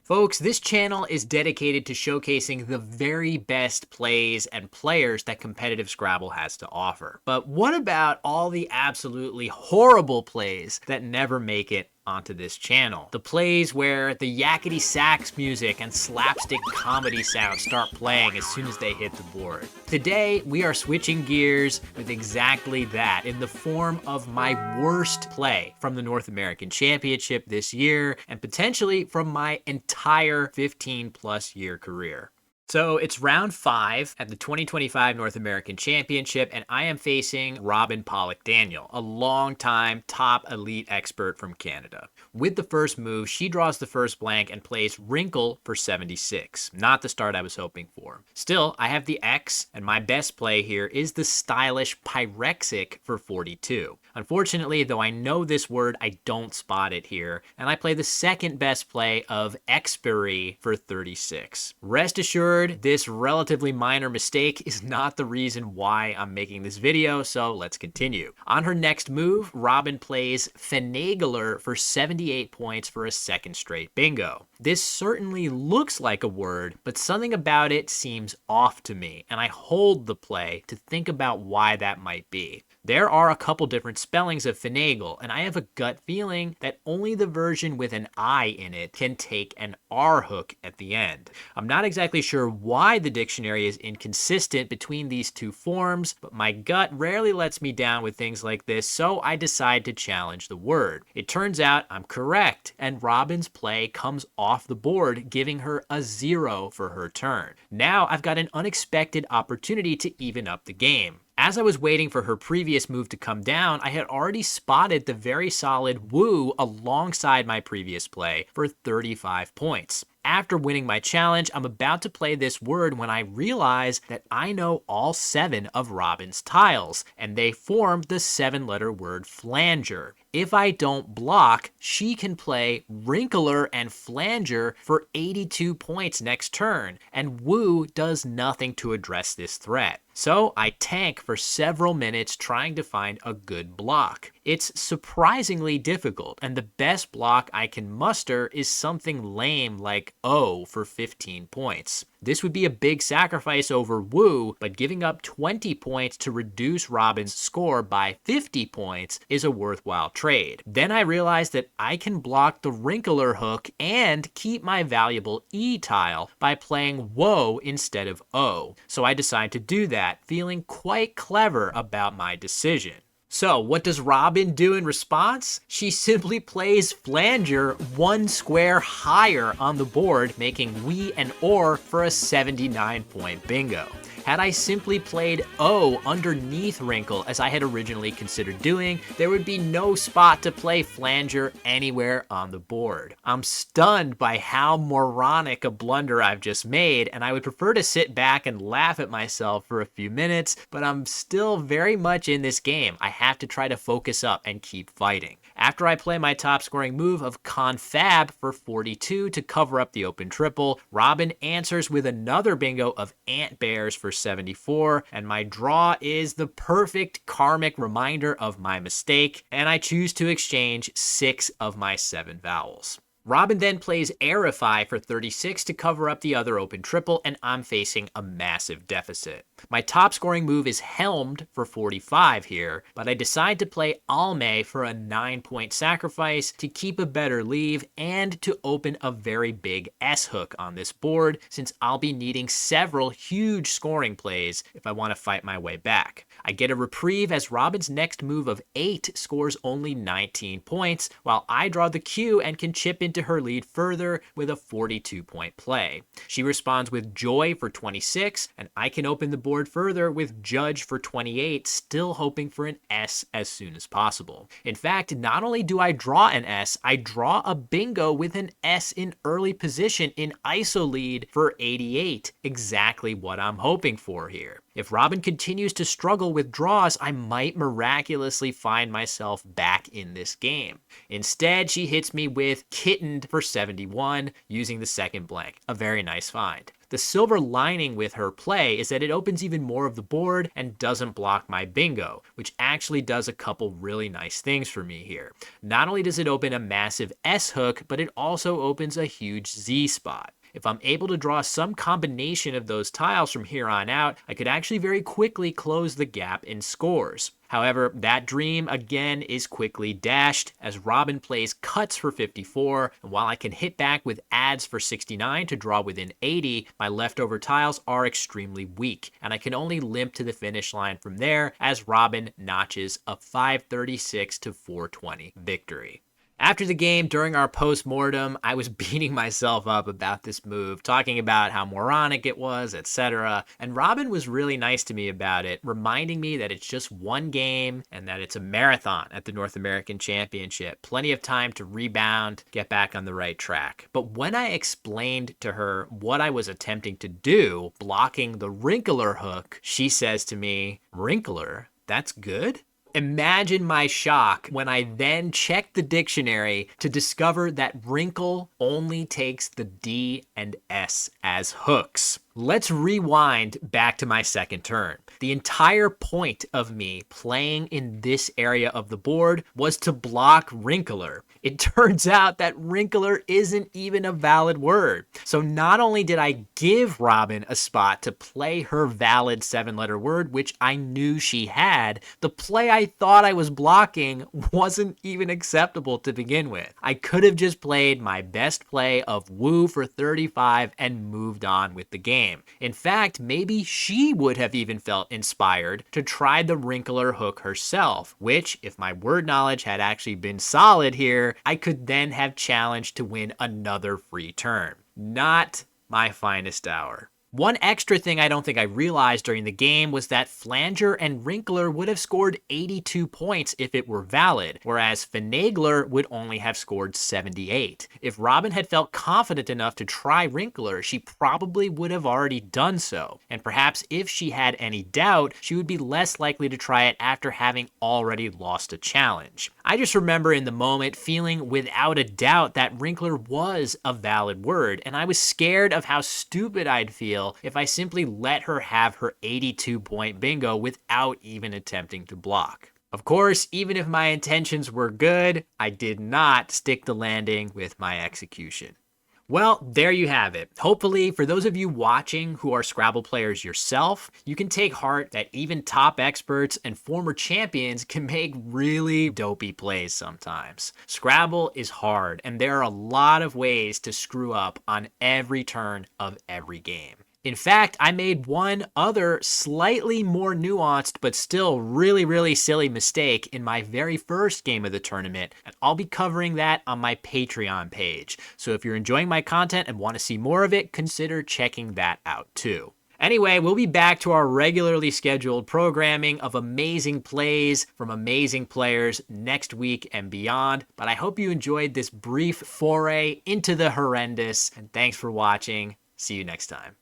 Folks, this channel is dedicated to showcasing the very best plays and players that competitive Scrabble has to offer. But what about all the absolutely horrible plays that never make it onto this channel? The plays where the yakety sax music and slapstick comedy sounds start playing as soon as they hit the board. Today, we are switching gears with exactly that in the form of my worst play from the North American Championship this year, and potentially from my entire 15+ year career. So it's round 5 at the 2025 North American Championship, and I am facing Robin Pollock Daniel, a longtime top elite expert from Canada. With the first move, she draws the first blank and plays Wrinkle for 76. Not the start I was hoping for. Still, I have the X, and my best play here is the stylish Pyrexic for 42. Unfortunately, though I know this word, I don't spot it here, and I play the second best play of Expiry for 36. Rest assured, this relatively minor mistake is not the reason why I'm making this video, so let's continue. On her next move, Robin plays Finagler for 78 points for a second straight bingo. This certainly looks like a word, but something about it seems off to me, and I hold the play to think about why that might be. There are a couple different spellings of finagle, and I have a gut feeling that only the version with an I in it can take an R hook at the end. I'm not exactly sure why the dictionary is inconsistent between these two forms, but my gut rarely lets me down with things like this, so I decide to challenge the word. It turns out I'm correct, and Robin's play comes off the board, giving her a 0 for her turn. Now I've got an unexpected opportunity to even up the game. As I was waiting for her previous move to come down, I had already spotted the very solid Woo alongside my previous play for 35 points. After winning my challenge, I'm about to play this word when I realize that I know all 7 of Robin's tiles, and they form the 7-letter word flanger. If I don't block, she can play Wrinkler and Flanger for 82 points next turn, and Woo does nothing to address this threat. So I tank for several minutes trying to find a good block. It's surprisingly difficult, and the best block I can muster is something lame like O for 15 points. This would be a big sacrifice over Woo, but giving up 20 points to reduce Robin's score by 50 points is a worthwhile trade. Then I realized that I can block the Wrinkler hook and keep my valuable E tile by playing Woe instead of O. So I decide to do that, feeling quite clever about my decision. So what does Robin do in response? She simply plays Flanger 1 square higher on the board, making we and or for a 79-point bingo. Had I simply played O underneath Wrinkle as I had originally considered doing, there would be no spot to play Flanger anywhere on the board. I'm stunned by how moronic a blunder I've just made, and I would prefer to sit back and laugh at myself for a few minutes, but I'm still very much in this game. I have to try to focus up and keep fighting. After I play my top scoring move of Confab for 42 to cover up the open triple, Robin answers with another bingo of Ant Bears for 74, and my draw is the perfect karmic reminder of my mistake, and I choose to exchange 6 of my 7 vowels. Robin then plays Aerify for 36 to cover up the other open triple, and I'm facing a massive deficit. My top scoring move is Helmed for 45 here, but I decide to play Alme for a 9-point sacrifice to keep a better leave and to open a very big S hook on this board, since I'll be needing several huge scoring plays if I want to fight my way back. I get a reprieve as Robin's next move of 8 scores only 19 points, while I draw the Q and can chip into her lead further with a 42-point play. She responds with Joy for 26, and I can open the board further with Judge for 28, still hoping for an S as soon as possible. In fact, not only do I draw an S, I draw a bingo with an S in early position in ISO lead for 88, exactly what I'm hoping for here. If Robin continues to struggle with draws, I might miraculously find myself back in this game. Instead, she hits me with kittened for 71 using the second blank. A very nice find. The silver lining with her play is that it opens even more of the board and doesn't block my bingo, which actually does a couple really nice things for me here. Not only does it open a massive S hook, but it also opens a huge Z spot. If I'm able to draw some combination of those tiles from here on out, I could actually very quickly close the gap in scores. However, that dream again is quickly dashed as Robin plays cuts for 54, and while I can hit back with adds for 69 to draw within 80, my leftover tiles are extremely weak, and I can only limp to the finish line from there as Robin notches a 536 to 420 victory. After the game, during our postmortem, I was beating myself up about this move, talking about how moronic it was, etc. And Robin was really nice to me about it, reminding me that it's just one game and that it's a marathon at the North American Championship. Plenty of time to rebound, get back on the right track. But when I explained to her what I was attempting to do, blocking the wrinkler hook, she says to me, "Wrinkler? That's good?" Imagine my shock when I then checked the dictionary to discover that wrinkle only takes the D and S as hooks. Let's rewind back to my second turn. The entire point of me playing in this area of the board was to block wrinkler. It turns out that wrinkler isn't even a valid word. So not only did I give Robin a spot to play her valid 7-letter word, which I knew she had, the play I thought I was blocking wasn't even acceptable to begin with. I could have just played my best play of woo for 35 and moved on with the game. In fact, maybe she would have even felt inspired to try the wrinkler hook herself, which, if my word knowledge had actually been solid here, I could then have challenged to win another free turn. Not my finest hour. One extra thing I don't think I realized during the game was that flanger and wrinkler would have scored 82 points if it were valid, whereas finagler would only have scored 78. If Robin had felt confident enough to try wrinkler, she probably would have already done so. And perhaps if she had any doubt, she would be less likely to try it after having already lost a challenge. I just remember in the moment feeling without a doubt that wrinkler was a valid word, and I was scared of how stupid I'd feel if I simply let her have her 82-point bingo without even attempting to block. Of course, even if my intentions were good, I did not stick the landing with my execution. Well, there you have it. Hopefully, for those of you watching who are Scrabble players yourself, you can take heart that even top experts and former champions can make really dopey plays sometimes. Scrabble is hard, and there are a lot of ways to screw up on every turn of every game. In fact, I made one other slightly more nuanced but still really silly mistake in my very first game of the tournament, and I'll be covering that on my Patreon page. So if you're enjoying my content and want to see more of it, consider checking that out too. Anyway, we'll be back to our regularly scheduled programming of amazing plays from amazing players next week and beyond. But I hope you enjoyed this brief foray into the horrendous, and thanks for watching. See you next time.